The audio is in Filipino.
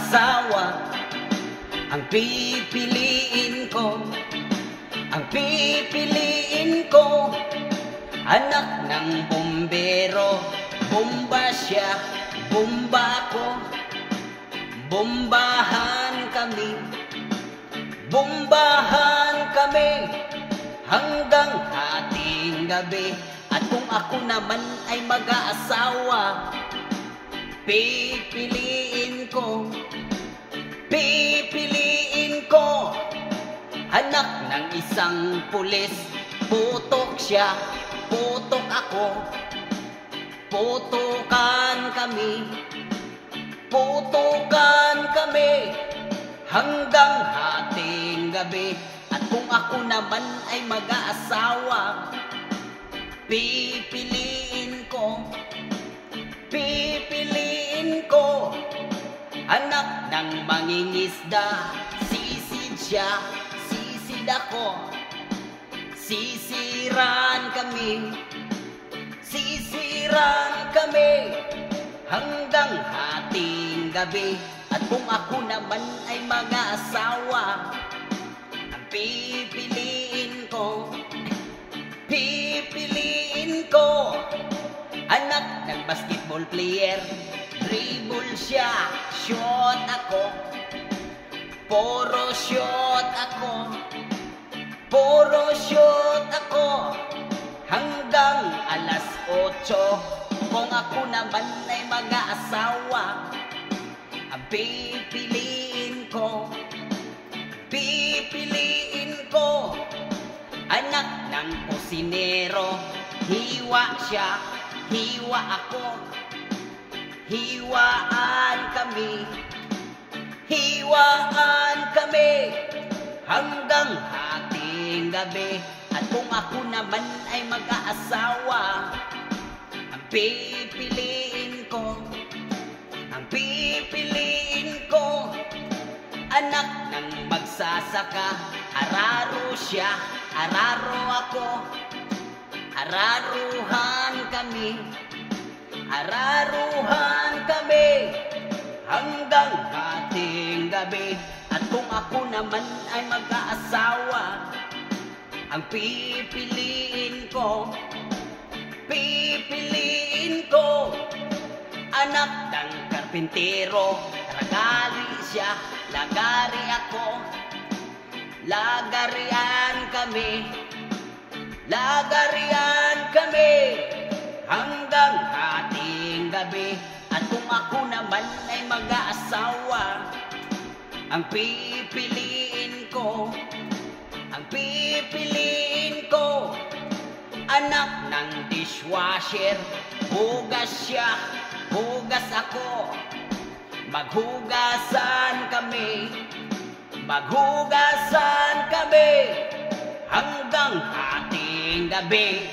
asawa. Ang pipiliin ko, ang pipiliin ko, anak ng bombero. Bomba siya, bomba ko, bombahan kami, bombahan kami hanggang hating gabi. At kung ako naman ay mag-aasawa, pipiliin ko, pipiliin ko, anak ng isang pulis. Putok siya, putok ako, putukan kami, putukan kami hanggang hating gabi. At kung ako naman ay mag-aasawa, pipiliin ko, pipiliin ko, anak ng mangingisda. Sisid siya, sisid ako, sisiran kami, sisiran kami hanggang hating gabi. At kung ako naman ay mag-aasawa, ang pipiliin ko, pipiliin ko, anak ng basketball player. Dribble siya, shot ako, puro shot ako, puro shot ako hanggang alas 8. Kung ako naman ay mag-aasawa, ang pipiliin ko, pipiliin ko, anak ng kusinero. Hiwa siya, hiwa ako, hiwaan kami, hiwaan kami hanggang hating gabi. At kung ako naman ay mag-aasawa, ang pipiliin ko, ang pipiliin ko, anak ng magsasaka. Araro siya, araro ako, araruhan kami, araruhan kami hanggang hating gabi. At kung ako naman ay mag-aasawa, ang pipiliin ko, pipiliin ko, anak ng karpintero. Lagari siya, lagari ako, lagarian kami, lagarian kami hanggang hating gabi. At kung ako naman ay mag-aasawa, ang pipiliin ko, ang pipiliin ko, anak ng dishwasher. Hugas siya, hugas ako, maghugasan kami, maghugasan kami hanggang hating gabi.